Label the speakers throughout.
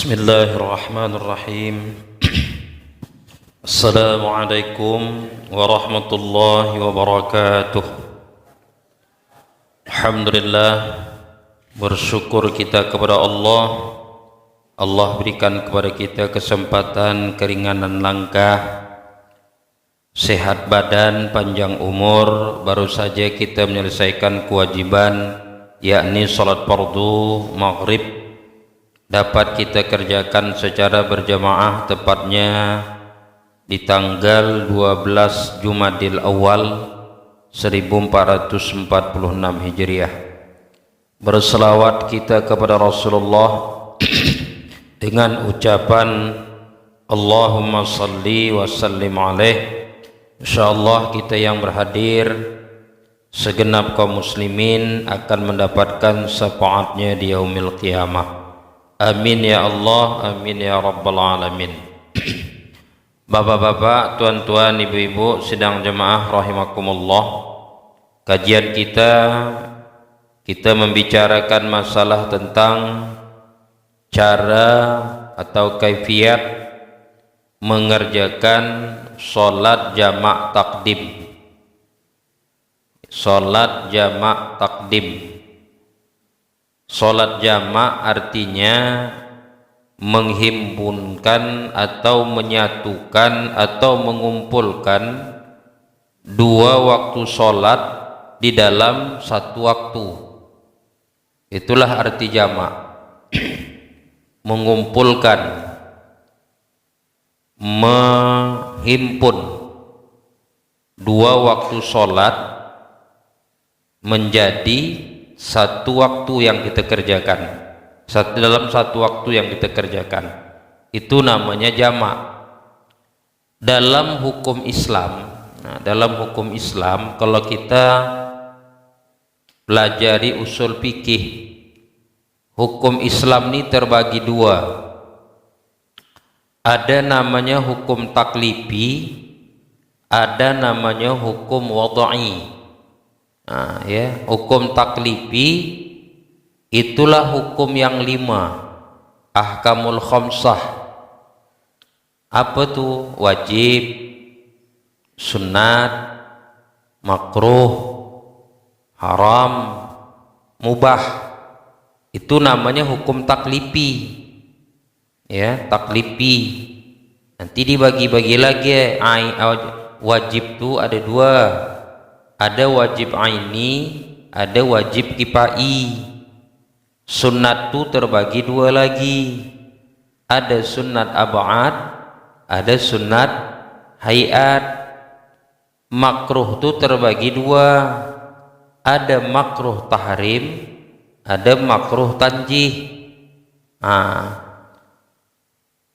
Speaker 1: Bismillahirrahmanirrahim. Assalamualaikum warahmatullahi wabarakatuh. Alhamdulillah, bersyukur kita kepada Allah. Allah berikan kepada kita kesempatan, keringanan langkah, sehat badan, panjang umur. Baru saja kita menyelesaikan kewajiban, yakni salat fardu maghrib, dapat kita kerjakan secara berjamaah, tepatnya di tanggal 12 Jumadil Awal 1446 Hijriah. Berselawat kita kepada Rasulullah dengan ucapan Allahumma salli wa sallim alaih. Insyaallah kita yang berhadir, segenap kaum muslimin akan mendapatkan syafaatnya di yaumil qiyamah. Amin ya Allah, amin ya Rabbal Alamin. Bapak-bapak, tuan-tuan, ibu-ibu, sidang jemaah rahimakumullah. Kajian kita membicarakan masalah tentang cara atau kaifiyat mengerjakan sholat jamak takdim. Sholat jamak takdim. Sholat jamak artinya menghimpunkan atau menyatukan atau mengumpulkan dua waktu sholat di dalam satu waktu. Itulah arti jamak. Mengumpulkan, menghimpun dua waktu sholat menjadi satu waktu yang kita kerjakan, dalam satu waktu yang kita kerjakan, itu namanya jamak. Dalam hukum Islam, dalam hukum Islam, kalau kita pelajari usul fikih, hukum Islam ini terbagi dua. Ada namanya hukum taklifi, ada namanya hukum wad'i. Hukum taklifi itulah hukum yang 5, ahkamul khamsah. Apa tuh? Wajib, sunat, makruh, haram, mubah. Itu namanya hukum taklifi. Taklifi. Nanti dibagi-bagi lagi. Wajib tuh ada dua. Ada wajib aini, ada wajib kifai. Sunat itu terbagi dua lagi. Ada sunat ab'ad, ada sunat hayat. Makruh itu terbagi dua. Ada makruh tahrim, ada makruh tanjih.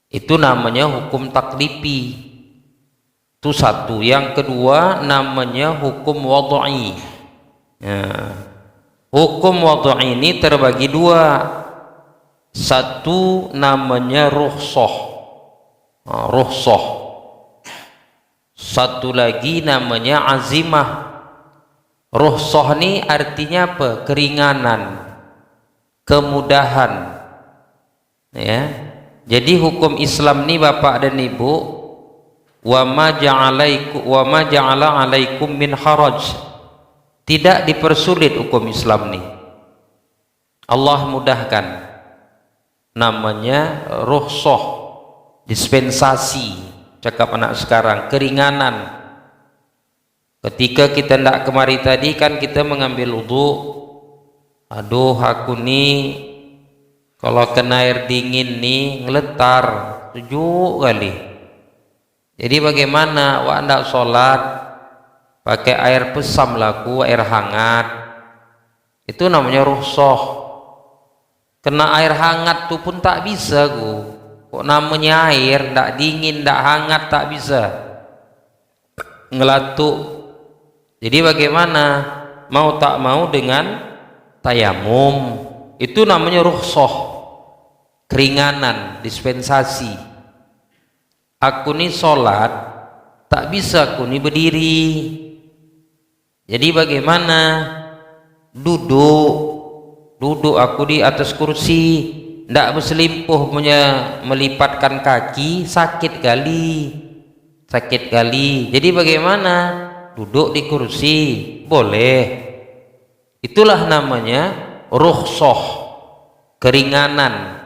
Speaker 1: Itu namanya hukum taklifi. Itu satu. Yang kedua namanya hukum wad'i. Hukum wad'i ini terbagi dua. Satu namanya rukhsah. Rukhsah. Satu lagi namanya azimah. Rukhsah ini artinya apa? Keringanan, kemudahan. Jadi hukum Islam ini Bapak dan Ibu, wa ma ja'ala alaikum min haraj, tidak dipersulit hukum Islam nih. Allah mudahkan. Namanya rukhsah, dispensasi, cakap anak sekarang, keringanan. Ketika kita ndak kemari tadi kan kita mengambil wudu. Aduh, aku nih kalau kena air dingin nih ngeletar 7 kali. Jadi bagaimana? Wah, ndak sholat pakai air pesam laku, air hangat. Itu namanya rukhsah. Kena air hangat tuh pun tak bisa kok namanya air, ndak dingin, ndak hangat, tak bisa. Ngelatuk. Jadi bagaimana? Mau tak mau dengan tayamum. Itu namanya rukhsah. Keringanan, dispensasi. Aku nih sholat tak bisa, aku nih berdiri. Jadi bagaimana? Duduk aku di atas kursi. ndak berselimpuh punya melipatkan kaki, sakit kali. Jadi bagaimana? Duduk di kursi boleh. Itulah namanya rukhsah, keringanan.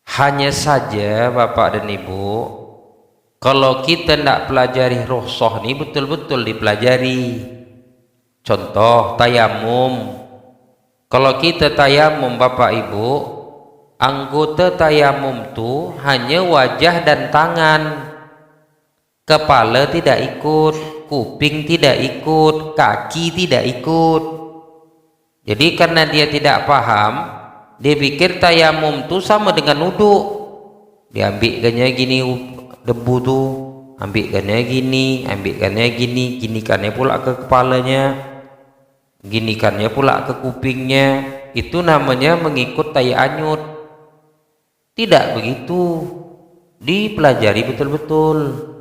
Speaker 1: Hanya saja Bapak dan Ibu, kalau kita tidak pelajari rukhsah ini betul-betul dipelajari. Contoh tayamum. Kalau kita tayamum Bapak Ibu, anggota tayamum itu hanya wajah dan tangan. Kepala tidak ikut, kuping tidak ikut, kaki tidak ikut. Jadi karena dia tidak paham, dia pikir tayamum itu sama dengan wudhu. Diambilkannya gini debu tuh, ambilkannya gini, ginikannya pula ke kepalanya, ginikannya pula ke kupingnya. Itu namanya mengikut tai anyut. Tidak begitu, dipelajari betul-betul.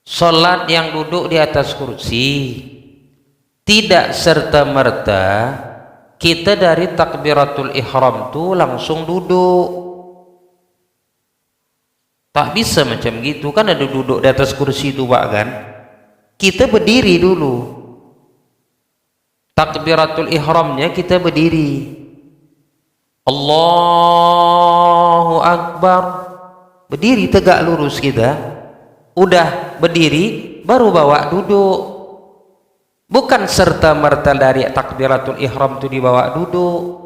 Speaker 1: Salat yang duduk di atas kursi tidak serta-merta kita dari takbiratul ihram tuh langsung duduk. Tak bisa macam gitu, kan ada duduk di atas kursi itu Pak kan. Kita berdiri dulu. Takbiratul ihramnya kita berdiri. Allahu Akbar. Berdiri tegak lurus kita. Udah berdiri baru bawa duduk. Bukan serta-merta dari takbiratul ihram itu dibawa duduk.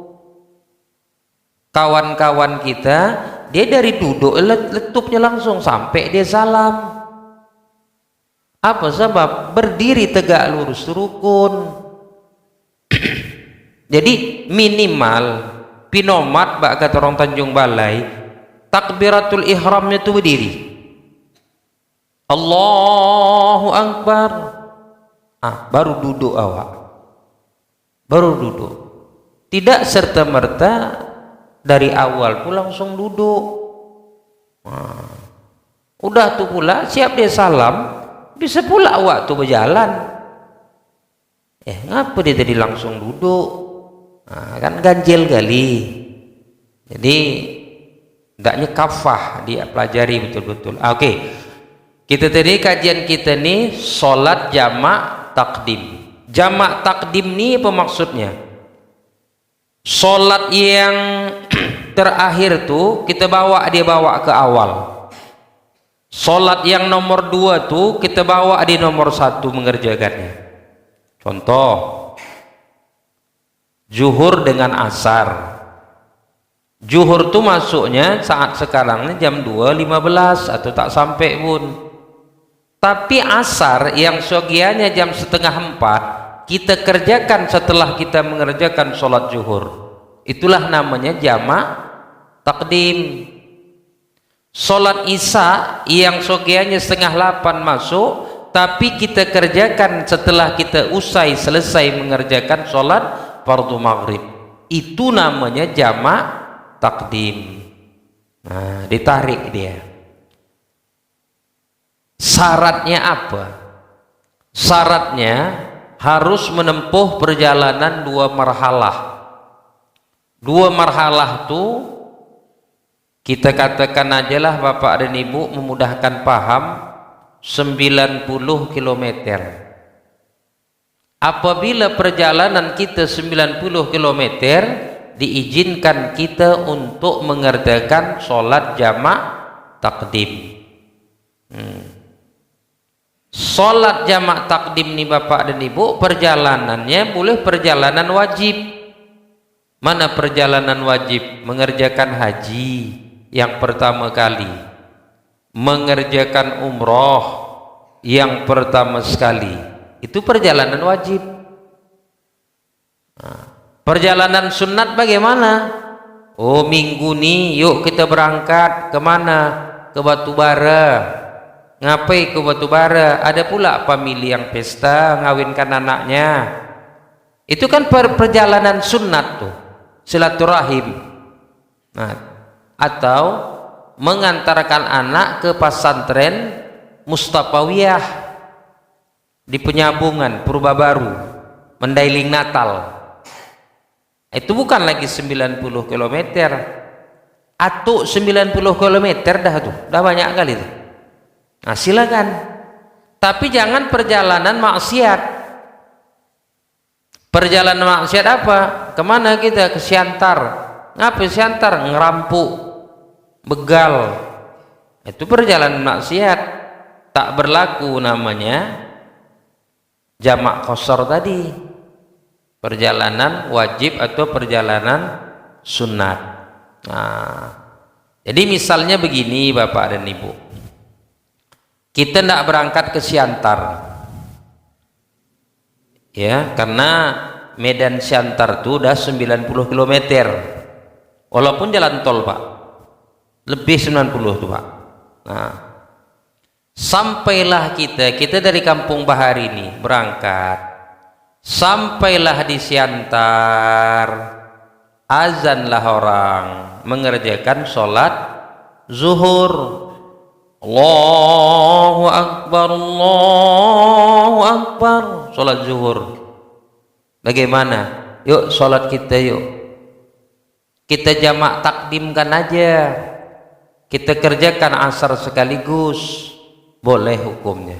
Speaker 1: Kawan-kawan kita dia dari duduk letupnya langsung sampai dia salam. Apa sebab? Berdiri tegak lurus rukun. Jadi minimal pinomat bak kata orang Tanjung Balai, takbiratul ihramnya itu berdiri. Allahu Akbar. Baru duduk awak. Baru duduk. Tidak serta-merta dari awal tuh langsung duduk. Udah tuh pula siap dia salam, bisa pula awak tuh berjalan. Ngapa dia tadi langsung duduk? Kan ganjil kali. Jadi hendaknya kafah dia pelajari betul-betul. Oke. Kita tadi kajian kita nih salat jamak takdim. Jamak takdim nih apa maksudnya? Salat yang terakhir tuh kita bawa ke awal. Salat yang nomor 2 tuh kita bawa di nomor 1 mengerjakannya. Contoh zuhur dengan asar. Zuhur tuh masuknya saat sekarang ini jam 2.15 atau tak sampai pun. Tapi asar yang sogianya jam 3:30 kita kerjakan setelah kita mengerjakan sholat zuhur. Itulah namanya jamak takdim. Sholat isya yang sogianya 7:30 masuk, tapi kita kerjakan setelah kita selesai mengerjakan sholat fardu maghrib. Itu namanya jamak takdim. Nah, ditarik dia. Syaratnya apa? Syaratnya harus menempuh perjalanan 2 marhalah. 2 marhalah itu kita katakan aja lah Bapak dan Ibu memudahkan paham 90 km. Apabila perjalanan kita 90 km, diizinkan kita untuk mengerjakan sholat jamak takdim. Sholat jamak takdim nih Bapak dan Ibu, perjalanannya boleh perjalanan wajib. Mana perjalanan wajib? Mengerjakan haji yang pertama kali, mengerjakan umroh yang pertama sekali, itu perjalanan wajib. Perjalanan sunat bagaimana? Oh minggu nih yuk kita berangkat kemana? Ke Batubara. Ngapai ke Batubara? Ada pula famili yang pesta ngawinkan anaknya. Itu kan perjalanan sunat tuh, silaturahim. Nah, atau mengantarkan anak ke pesantren Mustafawiyah di Penyambungan Purba Baru, Mandailing Natal. Itu bukan lagi 90 kilometer, atau 90 kilometer dah tuh, dah banyak kali tuh. Nah silakan, tapi jangan perjalanan maksiat. Perjalanan maksiat apa? Kemana kita? Ke Siantar. Ngapa Siantar? Ngerampuk, begal. Itu perjalanan maksiat, tak berlaku namanya jamak qasar tadi, perjalanan wajib atau perjalanan sunat. Nah, jadi misalnya begini Bapak dan Ibu, kita tidak berangkat ke Siantar ya, karena Medan Siantar itu udah 90 km, walaupun jalan tol Pak, lebih 90 tuh Pak. Nah, sampailah kita dari Kampung Bahar ini berangkat, sampailah di Siantar, azanlah orang mengerjakan sholat zuhur. Allahu Akbar, sholat zuhur. Bagaimana? Yuk sholat kita yuk, kita jamak takdimkan aja, kita kerjakan asar sekaligus, boleh hukumnya.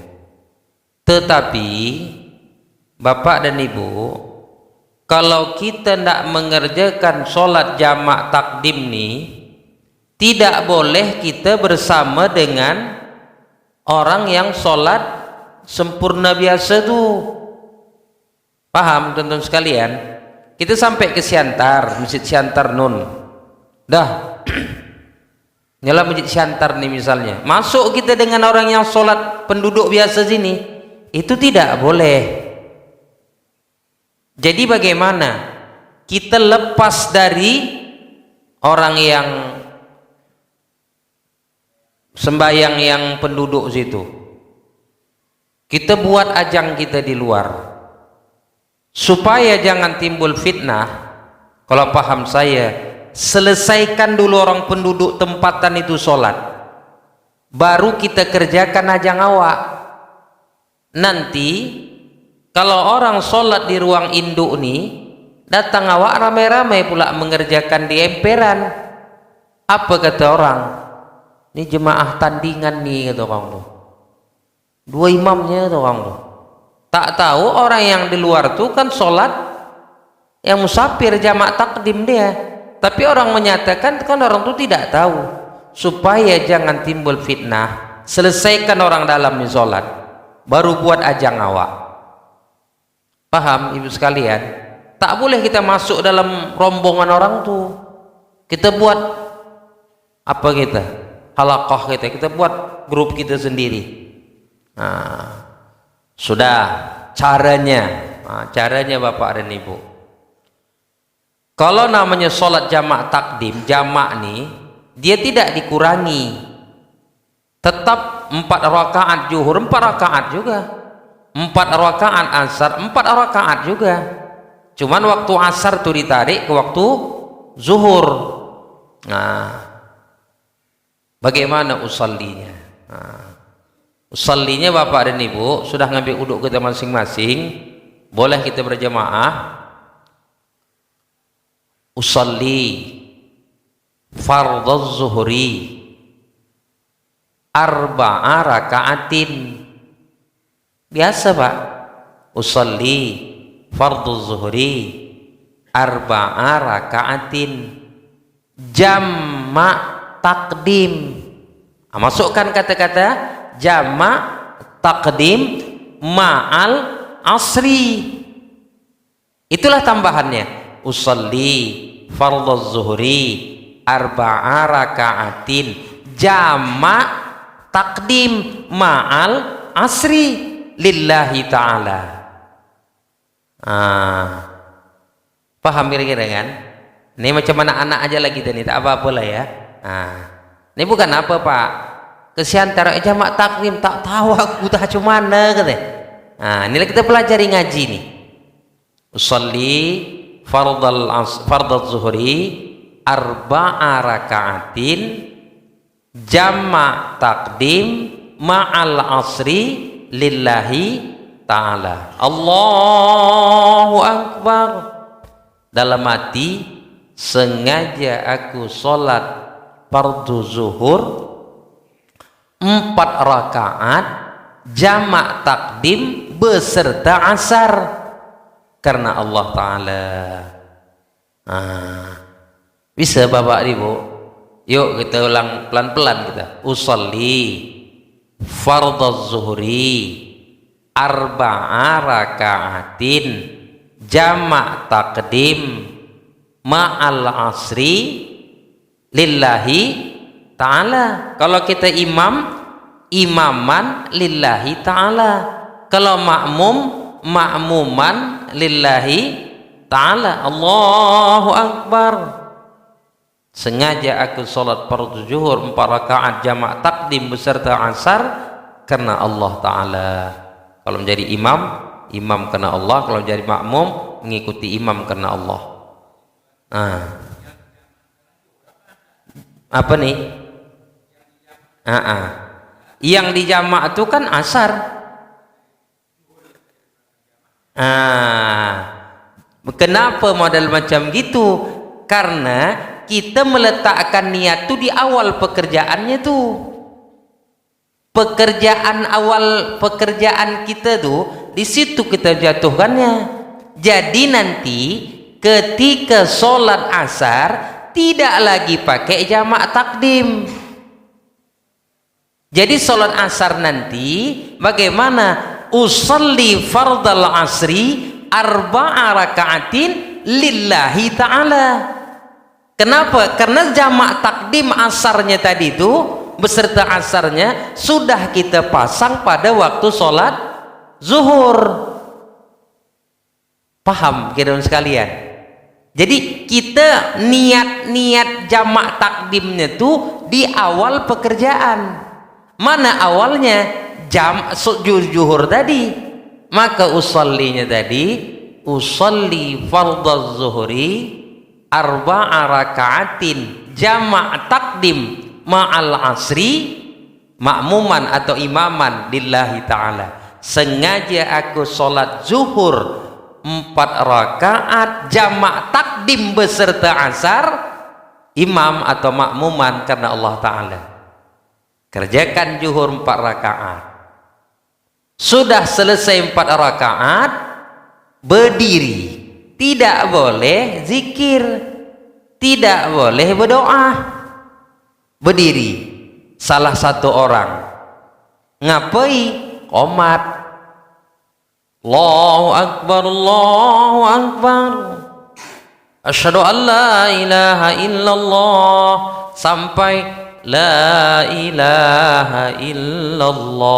Speaker 1: Tetapi Bapak dan Ibu, kalau kita tidak mengerjakan sholat jamak takdim nih, tidak boleh kita bersama dengan orang yang sholat sempurna biasa tuh. Paham teman-teman sekalian? Kita sampai ke Siantar, Masjid Siantar Nun, dah nyala Masjid Siantar nih misalnya, masuk kita dengan orang yang sholat penduduk biasa sini, itu tidak boleh. Jadi bagaimana kita lepas dari orang yang sembahyang yang penduduk situ, kita buat ajang kita di luar supaya jangan timbul fitnah. Kalau paham saya, selesaikan dulu orang penduduk tempatan itu sholat, baru kita kerjakan ajang awak. Nanti kalau orang sholat di ruang induk nih, datang awak ramai-ramai pula mengerjakan di emperan. Apa kata orang? Ini jemaah tandingan nih, kata orang tuh. Dua imamnya kata orang tuh. Tak tahu orang yang di luar tuh kan sholat yang musafir jamak takdim dia. Tapi orang menyatakan kan orang tuh tidak tahu. Supaya jangan timbul fitnah, selesaikan orang dalam nih sholat, baru buat ajang awak. Paham ibu sekalian? Tak boleh kita masuk dalam rombongan orang tuh. Kita buat apa kita? Halaqah kita buat grup kita sendiri. Nah, sudah caranya. Nah, caranya Bapak dan Ibu. Kalau namanya sholat jamak takdim, jamak nih, dia tidak dikurangi. Tetap 4 rakaat zuhur, 4 rakaat juga. 4 rakaat asar, 4 rakaat juga. Cuman waktu asar tuh ditarik ke waktu zuhur. Nah, bagaimana usallinya? Nah, usallinya Bapak dan Ibu sudah ngambil uduk kita masing-masing, boleh kita berjamaah. Usalli fardhu zuhri arba'a raka'atin. Biasa Pak, usalli fardhu zuhri arba'a raka'atin jamak takdim. Nah, masukkan kata-kata jamak takdim ma'al asri, itulah tambahannya. Usalli fardhu zuhri arba'a raka'atin jamak takdim ma'al asri lillahi ta'ala. Paham kira-kira kan? Ini macam anak-anak aja lagi tadi, tak apa-apa lah ya. Ini bukan apa Pak, kesiantara jamak takdim, tak tahu aku tak cumana kata. Inilah kita pelajari ngaji nih. Usalli fardhu zuhri arba'a raka'atin jamak takdim ma'al asri lillahi ta'ala. Allahu Akbar. dalam hati, sengaja aku sholat fardu zuhur 4 rakaat jamak takdim beserta asar karena Allah Ta'ala. Bisa Bapak Ibu? Yuk kita ulang pelan-pelan kita. Usolli fardhu zuhri 4 rakaatin jamak takdim ma'al asri lillahi ta'ala. Kalau kita imaman lillahi ta'ala. Kalau makmuman lillahi ta'ala. Allahu Akbar. Sengaja aku sholat fardu zuhur 4 rakaat jamak takdim beserta asar karena Allah Ta'ala. Kalau menjadi imam karena Allah. Kalau menjadi makmum, mengikuti imam karena Allah. Apa nih? Yang di jamak itu kan asar. Kenapa model macam gitu? Karena kita meletakkan niat itu di awal pekerjaannya tuh. Pekerjaan kita tuh di situ kita jatuhkannya. Jadi nanti ketika sholat asar tidak lagi pakai jamak takdim. Jadi sholat asar nanti bagaimana? Usolli fardal asri 4 rakaatin lillahi ta'ala. Kenapa? Karena jamak takdim asarnya tadi itu beserta asarnya sudah kita pasang pada waktu sholat zuhur. Paham kira-kira sekalian? Jadi kita niat jamak takdimnya tuh di awal pekerjaan. Mana awalnya? Jam zuhur tadi. Maka usollinya tadi usolli fardhu zuhri 4 rakaatin jamak takdim ma'al asri makmuman atau imaman lillahi ta'ala. Sengaja aku sholat zuhur 4 rakaat jamak takdim beserta asar imam atau makmuman karena Allah Ta'ala. Kerjakan zuhur 4 rakaat. Sudah selesai 4 rakaat, berdiri. Tidak boleh zikir, tidak boleh berdoa. Berdiri. Salah satu orang ngapai qomat. Allahu Akbar, Allahu Akbar. Asyhadu an la ilaha illallah sampai la ilaha illallah.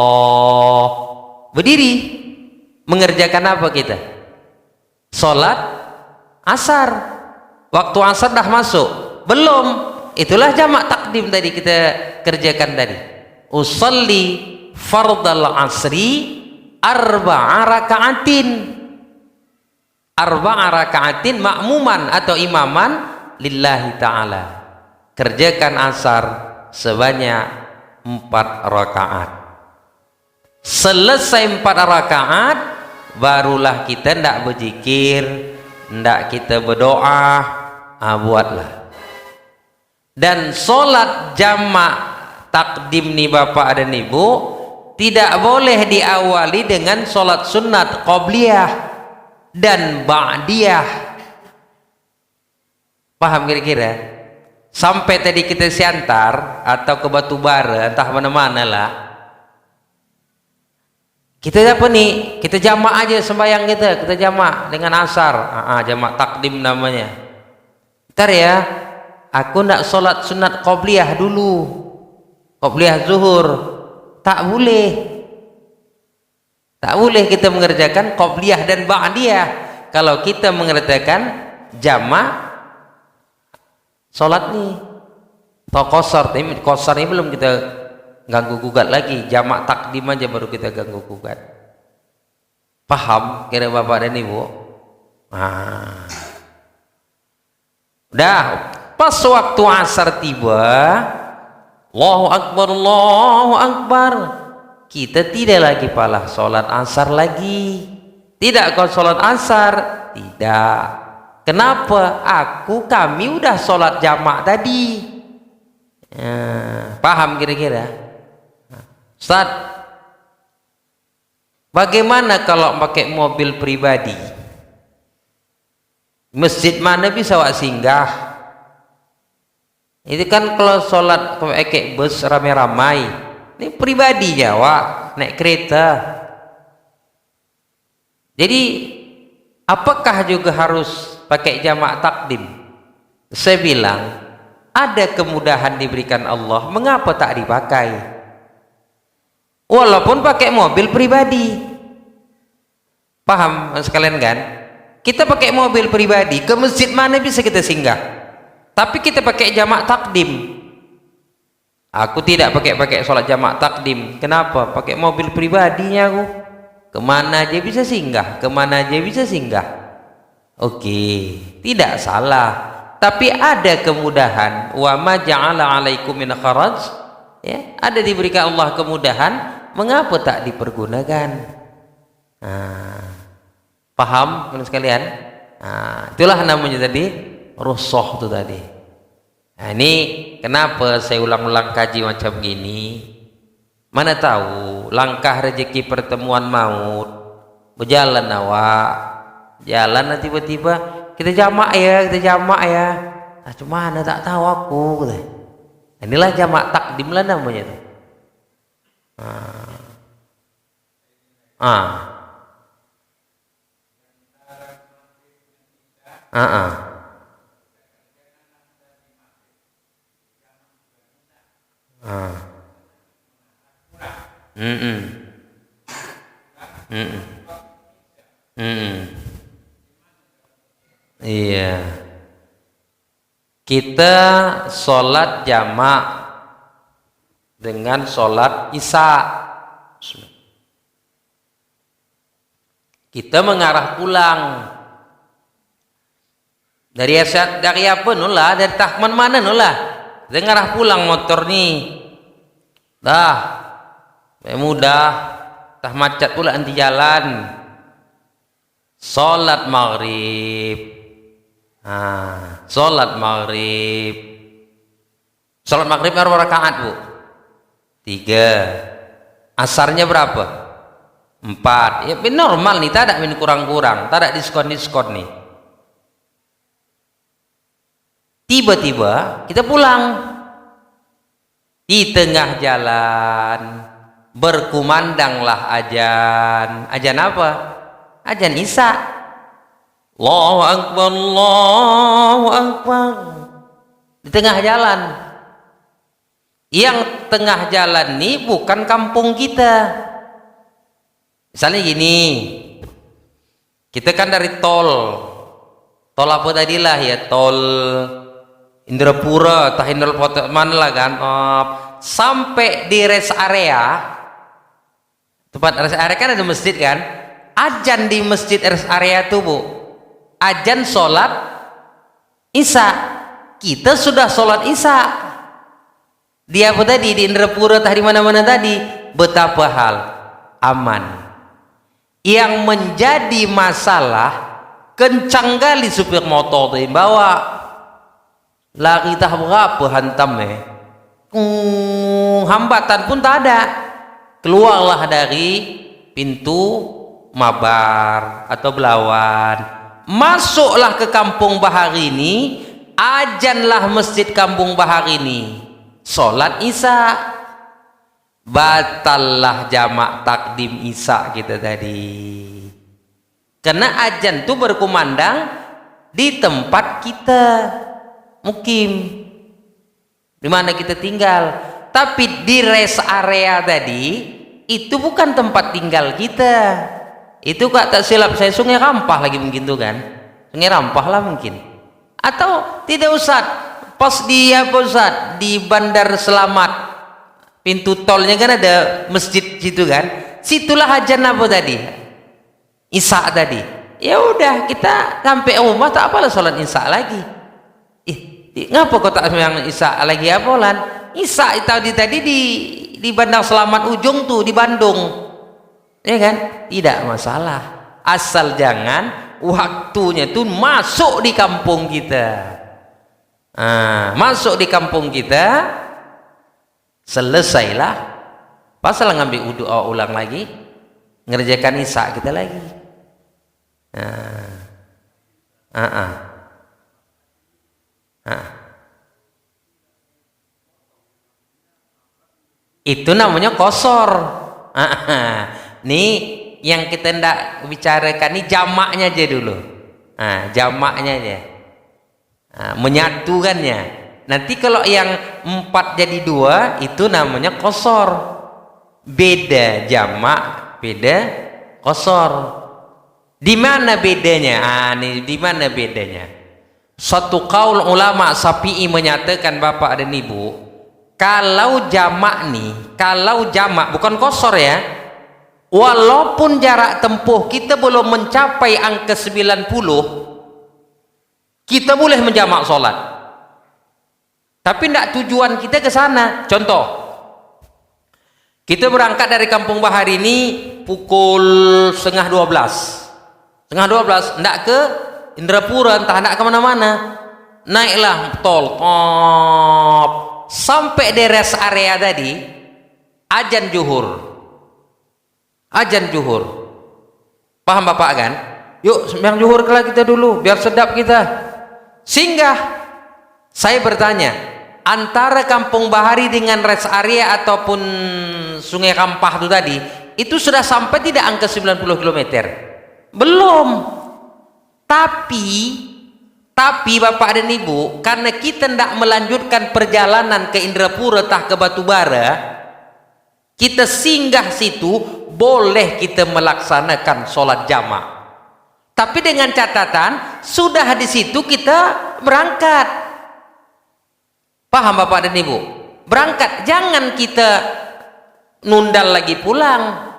Speaker 1: Berdiri. Mengerjakan apa kita? Sholat asar. Waktu asar dah masuk? Belum. Itulah jamak takdim tadi kita kerjakan tadi. Usolli fardal asri 4 rakaatin. 4 rakaatin makmuman atau imaman lillahi ta'ala. Kerjakan asar sebanyak 4 rakaat. Selesai 4 rakaat barulah kita ndak berzikir, ndak kita berdoa, buatlah. Dan sholat jamak takdim nih Bapak dan Ibu tidak boleh diawali dengan sholat sunat qobliyah dan ba'diyah. Paham kira-kira? Sampai tadi kita siantar atau ke Batubara entah mana-mana lah, kita apa nih? Kita jamak aja sembahyang kita jamak dengan asar. Jamak takdim namanya. Ntar ya, aku nak sholat sunat qobliyah dulu, qobliyah zuhur. Tak boleh. Tak boleh kita mengerjakan qobliyah dan ba'diyah kalau kita mengerjakan jamak sholat nih. Atau qasar ini belum kita ganggu gugat lagi, jamak takdim aja baru kita ganggu gugat. Paham kira Bapak dan Ibu? Udah pas waktu asar tiba, Allahu Akbar, Allahu Akbar, kita tidak lagi sholat asar lagi. Tidak kau sholat asar, tidak. Kenapa? Kami udah sholat jamak tadi. Paham kira-kira? Ustaz, bagaimana kalau pakai mobil pribadi? Masjid mana bisa wak singgah? Itu kan kalau sholat pakai bus ramai-ramai. Ini pribadinya wak, naik kereta. Jadi apakah juga harus pakai jamak takdim? Saya bilang ada kemudahan diberikan Allah, mengapa tak dipakai? Walaupun pakai mobil pribadi. Paham sekalian kan? Kita pakai mobil pribadi, ke masjid mana bisa kita singgah? Tapi kita pakai jamak takdim. Aku tidak pakai sholat jamak takdim. Kenapa? Pakai mobil pribadinya aku. Kemana aja bisa singgah, kemana aja bisa singgah. Oke, tidak salah. Tapi ada kemudahan. Wa ma ja'ala 'alaikum min kharaj. Ya, ada diberikan Allah kemudahan, mengapa tak dipergunakan? Paham teman sekalian? Itulah namanya tadi rusuh itu tadi. Ini kenapa saya ulang-ulang kaji macam gini? Mana tahu langkah rezeki pertemuan maut, berjalan awak, jalan tiba-tiba kita jamak ya, cuma mana tak tahu aku. Inilah jamak takdim lah namanya tuh. Iya, kita sholat jamak dengan sholat isya. Kita mengarah pulang dari apa nulah, dari Tahman mana nulah, kita ngarah pulang motor nih. Dah mudah, tah macet pula anti jalan. Sholat maghrib. Sholat maghrib. Sholat maghrib berapa rakaat, Bu? 3. Asarnya berapa? 4. Ya normal nih, tak ada min kurang-kurang, tak ada diskon-diskon nih. Tiba-tiba kita pulang. Di tengah jalan berkumandanglah azan. Azan apa? Azan isya. Allahu akbar, Allahu akbar. Di tengah jalan. Yang tengah jalan ini bukan kampung kita. Misalnya gini, kita kan dari tol apa tadilah ya, tol Indrapura, tah Indrapura mana lah kan, sampai di rest area, tempat rest area kan ada masjid kan, azan di masjid rest area tuh, Bu, azan sholat isya. Kita sudah sholat isya. Dia apa tadi di Indrapura, tah di mana-mana tadi, betapa hal aman. Yang menjadi masalah kencang kali supir motor tuh bawa. Lari tah berapa hantam hambatan pun tak ada. Keluarlah dari pintu Mabar atau Belawan, masuklah ke Kampung Bahar ini, ajanlah masjid Kampung Bahar ini, sholat isya, batallah jamak takdim isya kita tadi. Karena ajan itu berkumandang di tempat kita mukim, di mana kita tinggal. Tapi di rest area tadi itu bukan tempat tinggal kita. Itu kak tak silap saya Sungai Rampah lagi mungkin tuh kan, Sungai Rampah lah mungkin. Atau tidak Ustaz, pas di apa Ustaz, di Bandar Selamat, pintu tolnya kan ada masjid situ kan, situlah ajan apa tadi, isya tadi. Ya udah kita sampai rumah tak apalah sholat isya lagi. Ngapa kau tak yang isya lagi apalan? Isya tadi di Bandar Selamat ujung tuh di Bandung, ya kan? Tidak masalah, asal jangan waktunya tuh masuk di kampung kita. Masuk di kampung kita, selesailah. Pasal ngambil wudu ulang lagi, ngerjakan isya kita lagi. Itu namanya kosor. Nih yang kita hendak bicarakan ini jamaknya aja dulu. Jamaknya aja. Menyatukannya. Nanti kalau yang 4 jadi 2 itu namanya kosor. Beda jamak, beda kosor. Di mana bedanya? Nih di mana bedanya? Satu kaul ulama Syafi'i menyatakan Bapak dan Ibu, kalau jamak nih, kalau jamak bukan kosor ya, walaupun jarak tempuh kita belum mencapai angka 90, kita boleh menjamak sholat, tapi tidak tujuan kita ke sana. Contoh, kita berangkat dari Kampung Bahar ini pukul 11:30, hendak ke Indrapura, entah hendak kemana-mana, naiklah tol, sampai di rest area tadi, azan zuhur, paham Bapak kan? Yuk sembahyang zuhur kelah kita dulu, biar sedap kita. Singgah. Saya bertanya, antara Kampung Bahari dengan rest area ataupun Sungai Kampah itu tadi, itu sudah sampai tidak angka 90 km? Belum. Tapi Bapak dan Ibu, karena kita tidak melanjutkan perjalanan ke Indrapura atau ke Batubara, kita singgah situ, boleh kita melaksanakan sholat jamak. Tapi dengan catatan, sudah di situ kita berangkat. Paham Bapak dan Ibu? Berangkat, jangan kita nundal lagi pulang.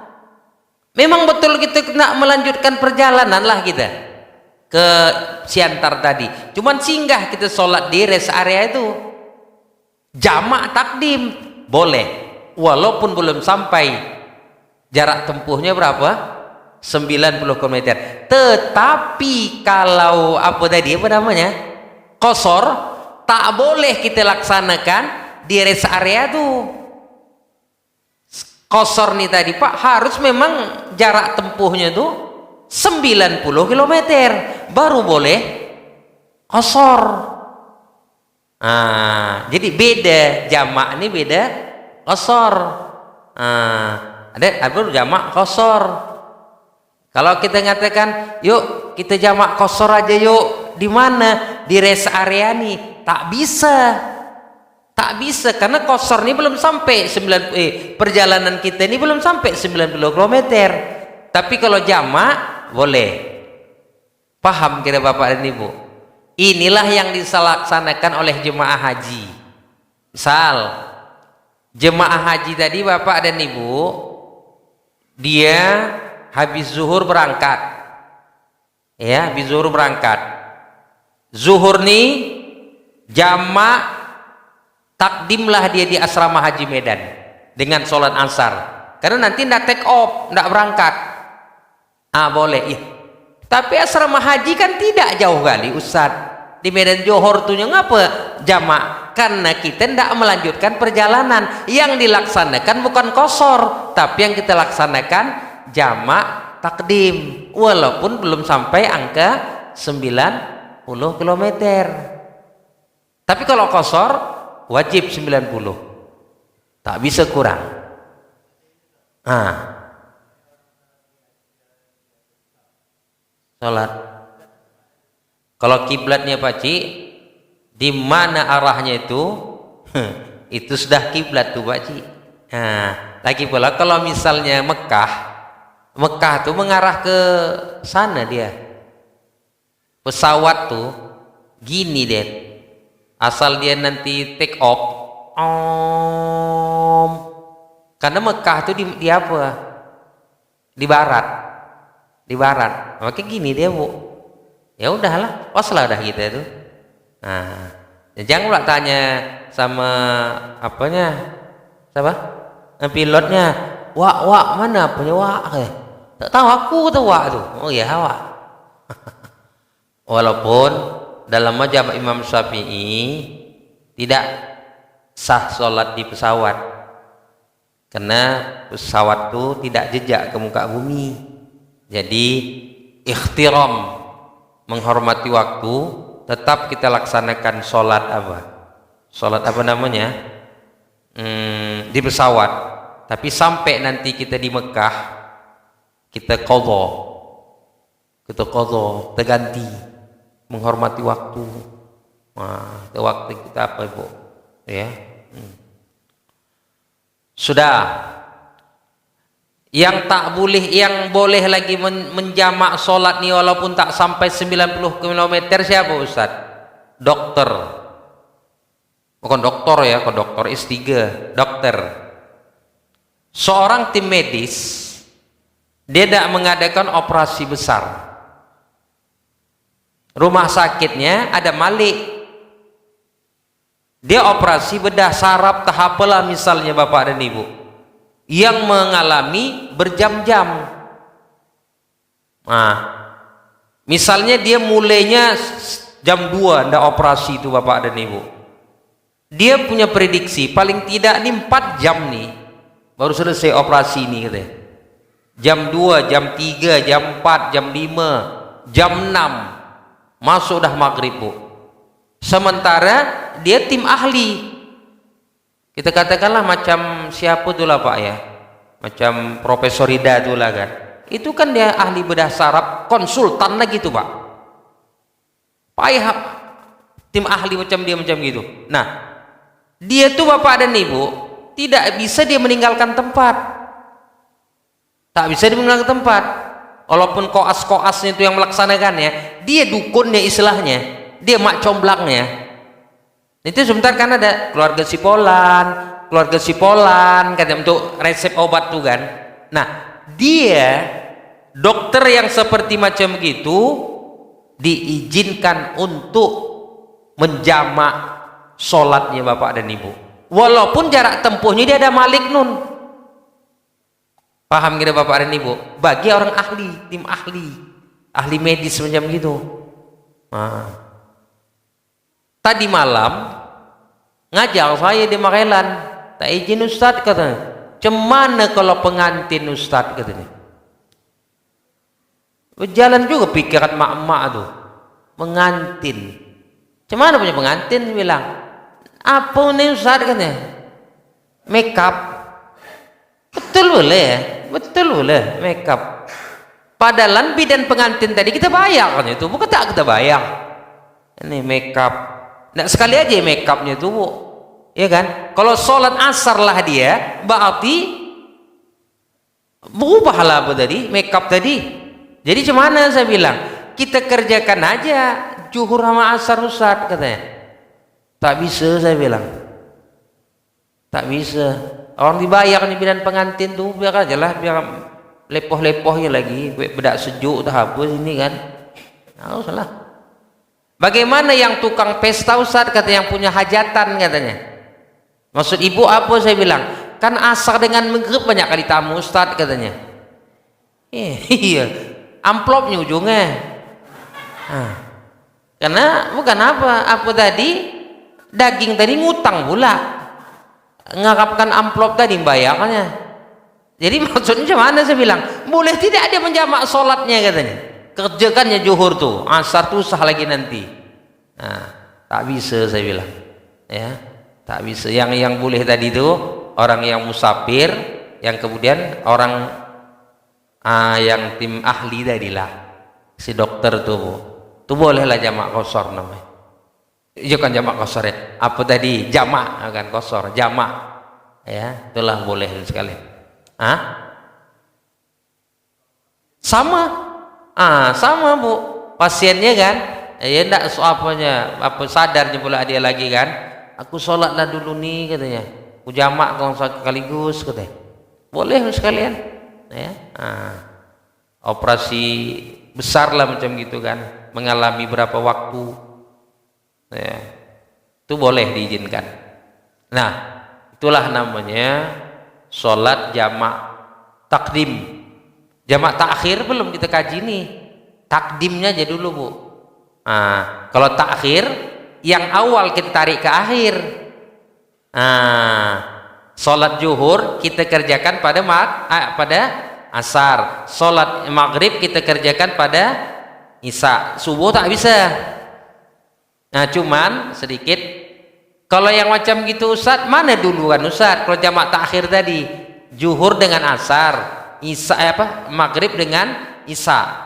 Speaker 1: Memang betul kita nak melanjutkan perjalanan lah kita ke Siantar tadi, cuman singgah kita sholat di rest area itu, jamak takdim boleh, walaupun belum sampai jarak tempuhnya berapa, 90 km. Tetapi kalau apa namanya, kosor, tak boleh kita laksanakan di rest area tuh. Kosor nih tadi Pak, harus memang jarak tempuhnya tuh 90 km baru boleh kosor. Jadi beda jamak ini, beda kosor. Ada jamak kosor. Kalau kita ngatakan yuk kita jamak kosor aja yuk, di mana? Di rest area nih, tak bisa karena kosor ini belum sampai perjalanan kita ini belum sampai 90 km. Tapi kalau jamak boleh. Paham kira Bapak dan Ibu? Inilah yang dilaksanakan oleh jemaah haji. Misal jemaah haji tadi Bapak dan Ibu, dia habis zuhur berangkat, ya, habis zuhur berangkat. Zuhur nih jamak takdimlah dia di asrama haji Medan dengan sholat asar, karena nanti ndak take off, ndak berangkat. Boleh ya. Tapi asrama haji kan tidak jauh kali Ustaz, di Medan Johor tuh ngapa jamak? Karena kita tidak melanjutkan perjalanan. Yang dilaksanakan bukan kosor, tapi yang kita laksanakan jamak takdim, walaupun belum sampai angka 90 km. Tapi kalau kosor wajib 90, tak bisa kurang. Salat. Kalau kiblatnya Pakcik, di mana arahnya itu, itu sudah kiblat tuh Pakcik. Lagi pula kalau misalnya Mekah tuh mengarah ke sana dia. Pesawat tuh gini deh. Asal dia nanti take off, karena Mekah tuh di apa? Di barat, makanya gini dia Bu. Ya udahlah, waslah dah kita itu. Jangan pula tanya sama siapa? Pilotnya, wak mana punya wak? Tak tahu, aku tahu wak tuh. Oh ya wak. Walaupun dalam mazhab Imam Syafi'i tidak sah sholat di pesawat, karena pesawat itu tidak jejak ke muka bumi. Jadi ikhtiram, menghormati waktu, tetap kita laksanakan sholat apa? Sholat apa namanya? Di pesawat. Tapi sampai nanti kita di Mekah, kita qadha, terganti, menghormati waktu. Nah, itu waktu kita apa, Ibu? Ya. Sudah. Yang tak boleh, yang boleh lagi menjamak sholat nih walaupun tak sampai 90 km siapa Ustaz? Dokter. Bukan dokter ya, kok dokter S3, dokter. Seorang tim medis, dia tidak mengadakan operasi besar. Rumah sakitnya ada malik. Dia operasi bedah saraf tahap lah misalnya Bapak dan Ibu, yang mengalami berjam-jam. Nah, misalnya dia mulainya jam 2 ndak operasi itu Bapak dan Ibu. Dia punya prediksi paling tidak nih 4 jam nih baru selesai operasi ini katanya. Jam 2, jam 3, jam 4, jam 5, jam 6 masuk dah maghrib, Bu. Sementara dia tim ahli. Kita katakanlah macam siapa tuh lah Pak ya, macam Profesor Rida tuh lah kan, itu kan dia ahli bedah saraf, konsultan lagi tuh Pak, payah tim ahli macam dia macam gitu. Nah, dia tuh Bapak dan Ibu tidak bisa dia meninggalkan tempat, tak bisa dia meninggalkan tempat, walaupun koas-koasnya itu yang melaksanakannya, dia dukunnya istilahnya, dia mak comblangnya. Itu sebentar kan ada keluarga Sipolan katanya untuk resep obat tuh kan. Nah, dia dokter yang seperti macam gitu diizinkan untuk menjamak sholatnya Bapak dan Ibu, walaupun jarak tempuhnya dia ada malik nun. Paham kira Bapak dan Ibu? Bagi orang ahli, tim ahli medis macam gitu. Nah, tadi malam ngajar saya di Magelan, tak izin Ustadz katanya. Cemana kalau pengantin Ustadz katanya. Berjalan juga pikiran mak-mak tuh, pengantin. Cemana punya pengantin? Dia bilang, apa nih Ustadz katanya? Make up. Betul boleh ya? Betul boleh make up. Padahal bidan pengantin tadi kita bayar kan itu, bukan tak kita bayar. Ini make up. Nah, sekali aja make upnya itu, Bu. Ya kan? Kalau sholat asar lah dia, berarti berubah lah apa tadi, make up tadi. Jadi cuman saya bilang, kita kerjakan aja zuhur sama asar Ustaz katanya. Tak bisa saya bilang. Tak bisa. Orang dibayar nih bidan pengantin tuh, biar aja lah, biar lepoh-lepohnya lagi, bedak sejuk tak apa ini kan. Nah, salah. Bagaimana yang tukang pesta Ustaz kata, yang punya hajatan katanya. Maksud ibu apa saya bilang? Kan asar dengan maghrib banyak kali tamu Ustaz katanya. Iya, amplopnya ujungnya. Nah, karena bukan apa tadi, daging tadi ngutang pula, ngarapkan amplop tadi bayarnya. Jadi maksudnya mana saya bilang, boleh tidak dia menjamak sholatnya katanya. Kerjakannya zuhur tuh, asar tuh sah lagi nanti. Nah, tak bisa saya bilang, ya, tak bisa. Yang boleh tadi itu orang yang musafir, yang kemudian orang yang tim ahli tadilah, si dokter tuh bolehlah jamak kosor namanya. Itu kan jamak kosor ya. Apa tadi jamak kan kosor, jamak, ya, itulah boleh sekali. Sama Bu, pasiennya kan ya enggak apa sadarnya pula dia lagi kan, aku sholatlah dulu nih katanya, aku jamak kalau sekaligus katanya, boleh sekalian ya. Operasi besar lah macam gitu kan, mengalami berapa waktu ya, itu boleh diizinkan. Nah, itulah namanya sholat jamak takdim. Jamak takhir belum kita kaji nih. takdimnya aja dulu Bu. Kalau takhir, yang awal kita tarik ke akhir. Sholat zuhur kita kerjakan pada asar, sholat maghrib kita kerjakan pada isya, subuh tak bisa. Cuman sedikit, kalau yang macam gitu Ustaz, mana duluan Ustaz? Kalau jamak takhir tadi, zuhur dengan asar, isya maghrib dengan isya.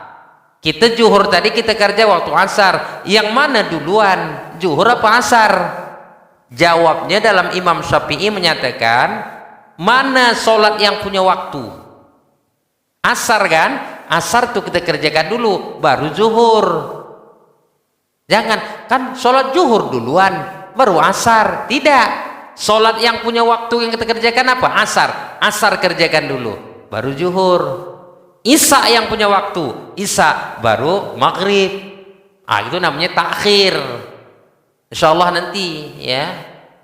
Speaker 1: Kita zuhur tadi kita kerja waktu asar, yang mana duluan, zuhur apa asar? Jawabnya dalam Imam Syafi'i menyatakan, mana sholat yang punya waktu? Asar kan? Asar tuh kita kerjakan dulu, baru zuhur. Jangan, kan sholat zuhur duluan, baru asar. Tidak, sholat yang punya waktu yang kita kerjakan apa? Asar. Asar kerjakan dulu, baru zuhur. Isya yang punya waktu, isya baru maghrib. Itu namanya takhir. Insyaallah nanti ya.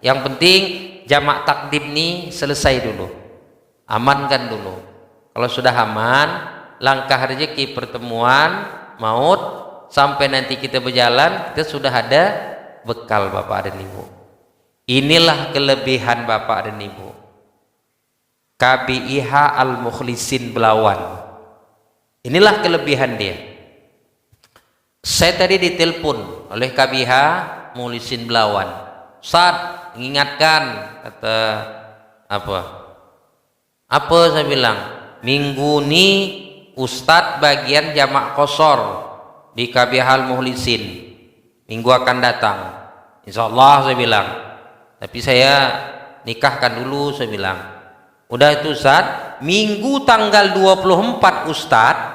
Speaker 1: Yang penting jamak takdim ini selesai dulu, amankan dulu. Kalau sudah aman, langkah rezeki pertemuan maut sampai nanti kita berjalan, kita sudah ada bekal Bapak dan Ibu. Inilah kelebihan Bapak dan Ibu. KBIH Al-Mukhlisin Belawan. Inilah kelebihan dia. Saya tadi ditelepon oleh KBIH Mukhlisin Belawan. Ustaz, ingatkan, kata apa saya bilang, minggu ini Ustadz bagian jamak qashar di KBIH Al-Mukhlisin, minggu akan datang insyaallah saya bilang, tapi saya nikahkan dulu saya bilang. Udah itu Ustadz, minggu tanggal 24 Ustadz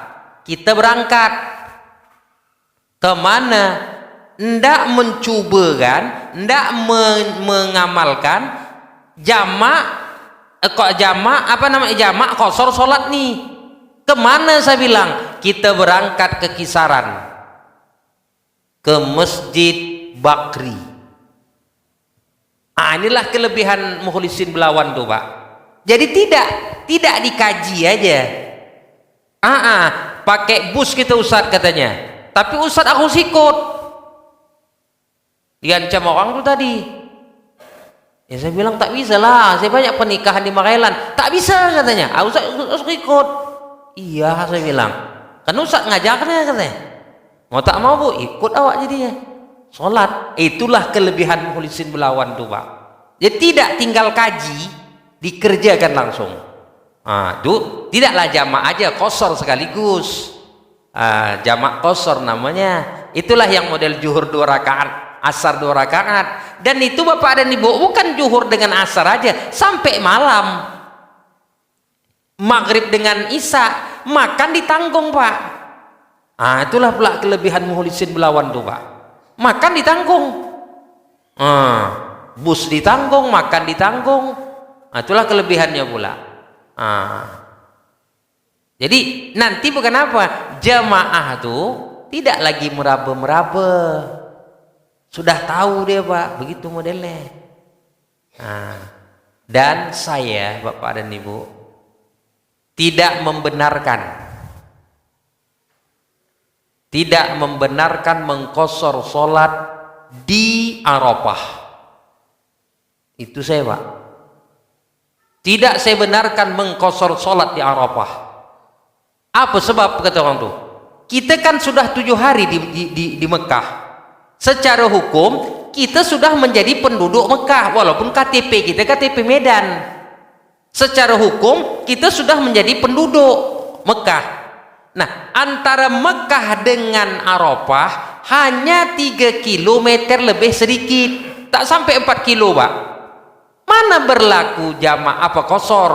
Speaker 1: kita berangkat kemana? Ndak mencoba kan, ndak mengamalkan jamak jamak qashar sholat nih. Kemana saya bilang? Kita berangkat ke Kisaran, ke Masjid Bakri. Inilah kelebihan Mukhlisin Belawan tuh Pak. Jadi tidak dikaji aja. Pakai bus kita Ustadz katanya, tapi Ustadz aku sikut. Diancam orang tuh tadi. Ya saya bilang tak bisa lah, saya banyak pernikahan di Magelang, tak bisa katanya. Ustaz ikut. Iya saya bilang, kan Ustaz ngajarnya katanya. Mau tak mau Bu, ikut awak jadinya. Sholat, itulah kelebihan Mukhlisin Belawan tuh Pak. Jadi tidak tinggal kaji, dikerjakan langsung. Tuh tidaklah jamak aja, qashar sekaligus. Jamak qashar namanya. Itulah yang model zuhur 2 rakaat, asar 2 rakaat. Dan itu Bapak dan Ibu, bukan zuhur dengan asar aja, sampai malam. Maghrib dengan isya, makan ditanggung Pak. Itulah pula kelebihan Mukhlisin Belawan tuh Pak. Makan ditanggung, bus ditanggung, makan ditanggung. Itulah kelebihannya pula. Jadi nanti bukan apa, jamaah tuh tidak lagi meraba-meraba. Sudah tahu dia Pak, begitu modelnya. Dan saya Bapak dan Ibu tidak membenarkan mengqashar sholat di Arafah. Itu saya Pak. Tidak saya benarkan mengqashar sholat di Arafah. Apa sebab kata orang tuh? Kita kan sudah 7 hari di Mekah. Secara hukum kita sudah menjadi penduduk Mekah, walaupun KTP kita KTP Medan. Secara hukum kita sudah menjadi penduduk Mekah. Nah, antara Mekah dengan Arafah hanya 3 km lebih sedikit, tak sampai 4 kilo Pak. Mana berlaku jamak qashar?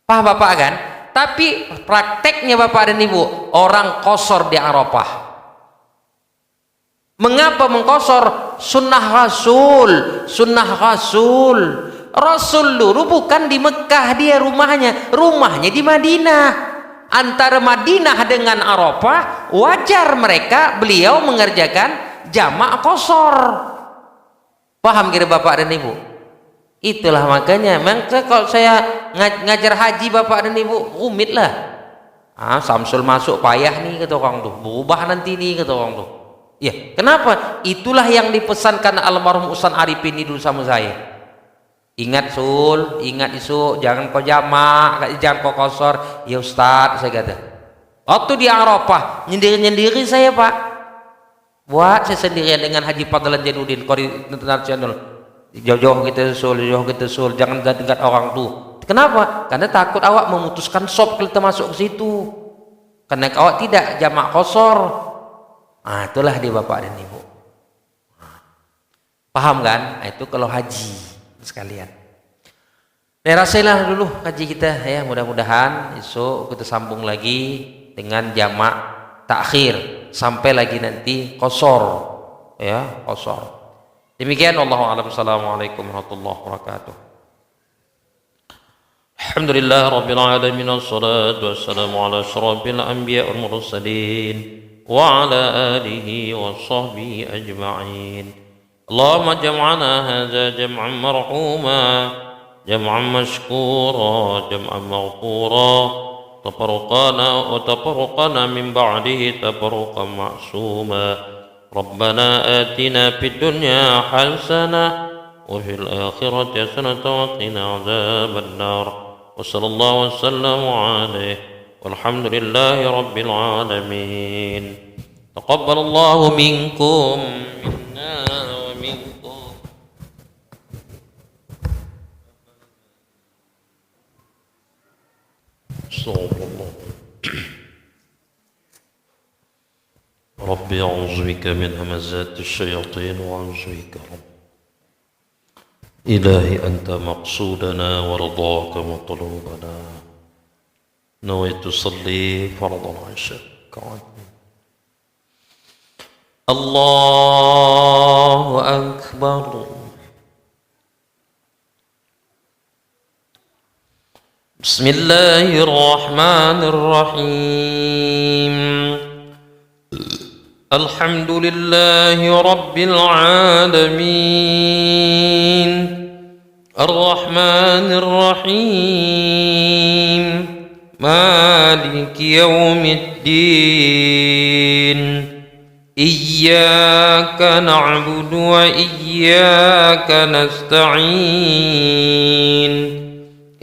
Speaker 1: Paham Bapak kan? Tapi prakteknya Bapak dan Ibu, orang qashar di Arafah. Mengapa mengqashar? Sunnah Rasul. Rasul dulu bukan di Mekah dia rumahnya di Madinah. Antara Madinah dengan Arafah wajar beliau mengerjakan jamak qashar. Paham kira Bapak dan Ibu? Itulah makanya kalau saya ngajar haji Bapak dan Ibu, rumit lah. Samsul masuk payah nih kata orang tuh, berubah nanti nih kata orang tuh. Ya, kenapa? Itulah yang dipesankan almarhum Ustaz Arifin ini dulu sama saya. Ingat Sul, ingat isu, jangan kau jamak, jangan kau kosor. Ya Ustaz, saya kata. Waktu di Arafah, nyendiri-nyendiri saya Pak. Buat saya sendirian dengan Haji Fadlan Jainuddin, koordinator nasional. Jauh-jauh kita Sul, jangan dekat orang tuh. Kenapa? Karena takut awak memutuskan sop kita masuk ke situ. Karena awak tidak jamak kosor. Itulah dia Bapak dan Ibu. Paham kan? Itu kalau haji sekalian. Rasailah dulu haji kita ya. Mudah-mudahan esok kita sambung lagi dengan jamak takhir sampai lagi nanti kosor ya, kosor. Demikian, wallahu a'lam. Assalamualaikum warahmatullahi wabarakatuh. Alhamdulillah rabbil alamin, wassalatu wassalamu ala asyrafil anbiya wal mursalin wa ala alihi wa sahbihi ajma'in. Allahumma jam'ana hadza jam'an marhuma, jam'an mashkura, jam'an maghfura, tafarraqana min ba'dihi tafarruqan ma'suma. Rabbana atina fid dunya hasanah wa fil akhirati hasanah wa qina adzaban nar. وصلى الله وسلم عليه والحمد لله رب العالمين. تقبل الله منكم منا ومنكم. استغفر الله. ربي أعوذ بك من همزات الشياطين وأعوذ بك رب. إلهي أنت مقصودنا ورضاك مطلوبنا. نويت أصلي فرض العشاء. الله أكبر. بسم الله الرحمن الرحيم. الحمد لله رب العالمين الرحمن الرحيم مالك يوم الدين إياك نعبد وإياك نستعين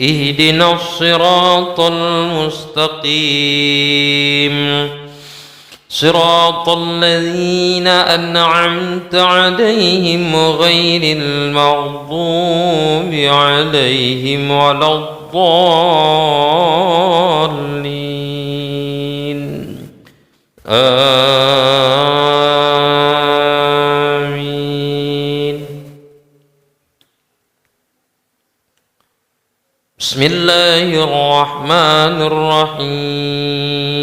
Speaker 1: اهدنا الصراط المستقيم صراط الذين أنعمت عليهم غير المغضوب عليهم ولا الضالين آمين. بسم الله الرحمن الرحيم.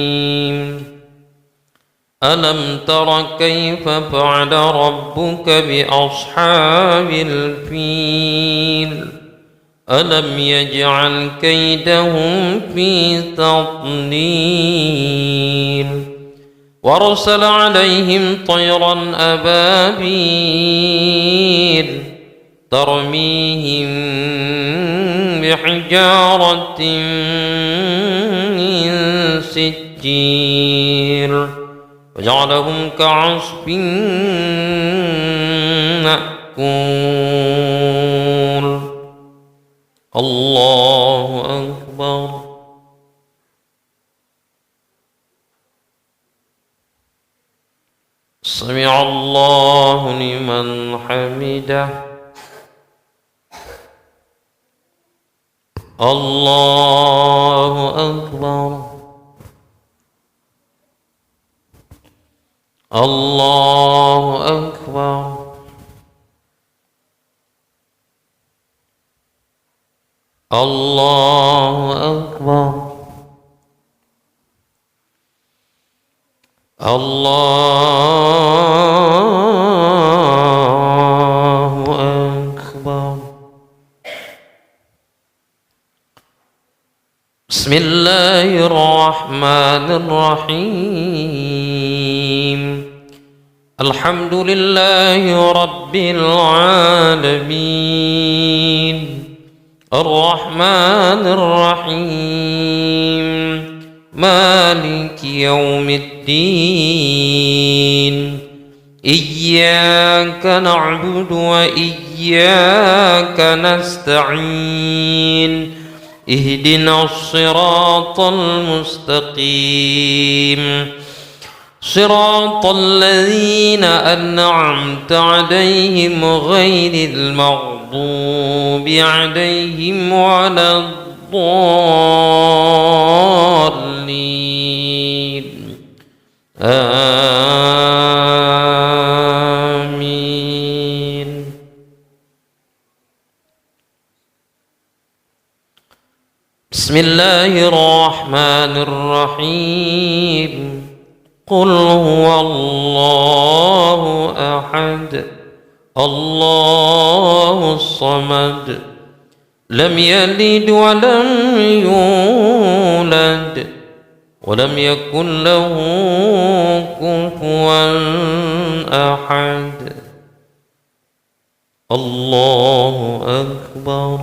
Speaker 1: ألم تر كيف فعل ربك بأصحاب الفيل ألم يجعل كيدهم في تضليل وأرسل عليهم طيرا أبابيل ترميهم بحجارة من سجيل وجعلهم كعصف مأكول. الله أكبر. سمع الله لمن حمده. الله أكبر. الله أكبر. الله أكبر. الله أكبر. بسم الله الرحمن الرحيم. الحمد لله رب العالمين الرحمن الرحيم مالك يوم الدين إياك نعبد وإياك نستعين اهدنا الصراط المستقيم صراط الذين أنعمت عليهم غير المغضوب عليهم ولا الضالين آمين. بسم الله الرحمن الرحيم. قل هو الله أحد الله الصمد لم يلد ولم يولد ولم يكن له كفوا أحد. الله أكبر.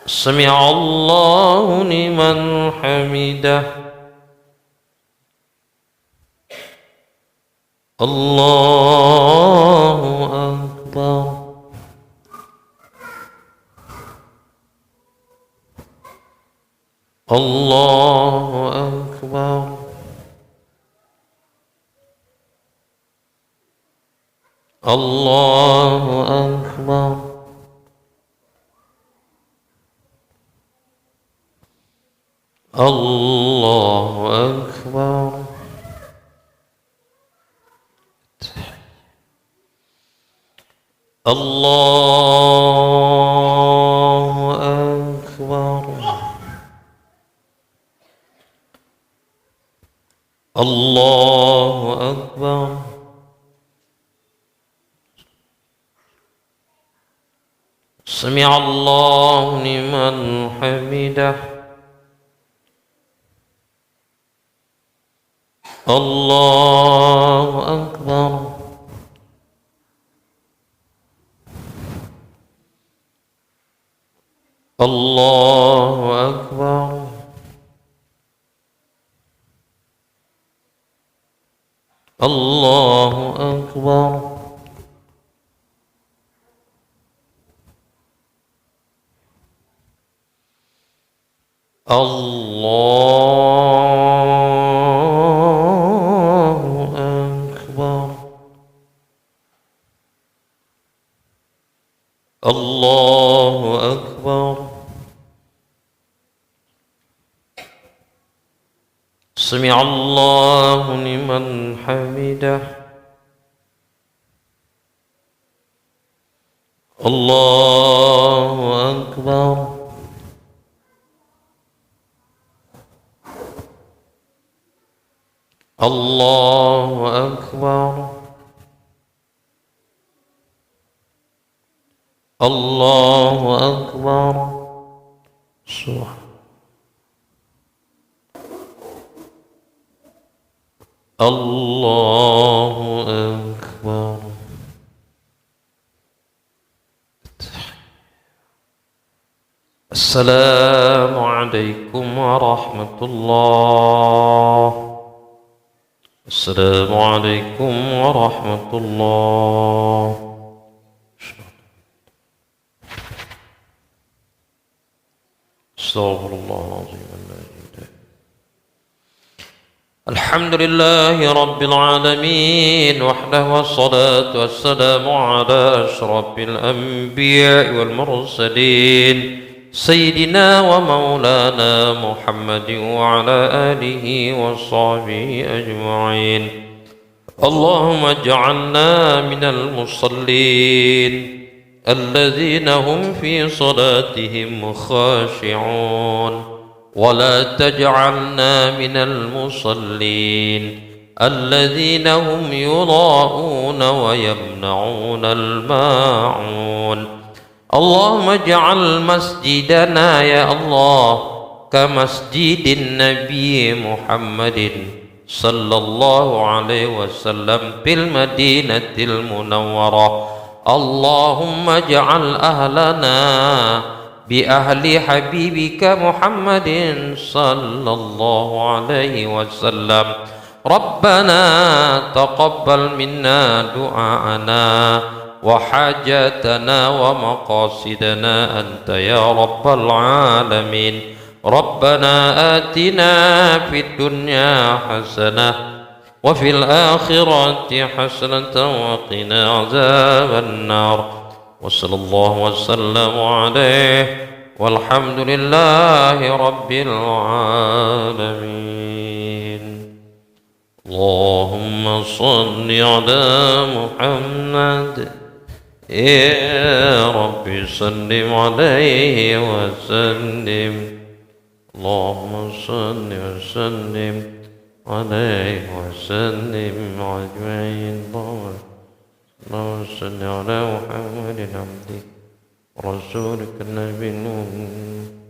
Speaker 1: سمع الله لمن حمده. الله أكبر. الله أكبر. الله أكبر. الله أكبر. الله أكبر. الله أكبر. سمع الله لمن حمده. الله أكبر. الله أكبر. الله أكبر. الله أكبر. الله أكبر. سمع الله لمن حمده. الله أكبر. الله أكبر. الله أكبر. الله أكبر. السلام عليكم ورحمة الله. السلام عليكم ورحمة الله. استغفر الله العظيم. الحمد لله رب العالمين وحده، والصلاة والسلام على أشرف الأنبياء والمرسلين سيدنا ومولانا محمد وعلى آله وصحبه أجمعين. اللهم اجعلنا من المصلين الذين هم في صلاتهم خاشعون، ولا تجعلنا من المصلين الذين هم يراءون ويمنعون الماعون. اللهم اجعل مسجدنا يا الله كمسجد النبي محمد صلى الله عليه وسلم بالمدينة المنورة. اللهم اجعل أهلنا بأهل حبيبك محمد صلى الله عليه وسلم. ربنا تقبل منا دعاءنا وحاجاتنا ومقاصدنا أنت يا رب العالمين. ربنا آتنا في الدنيا حسنة وفي الآخرة حسنة وقنا عذاب النار. وصلى الله وسلم عليه والحمد لله رب العالمين. اللهم صل على محمد يا رب سلم عليه وسلم. اللهم صل وسلم عليه وسلم أجمعين. اللهم صل على محمد عبدك ورسولك النبي الأمي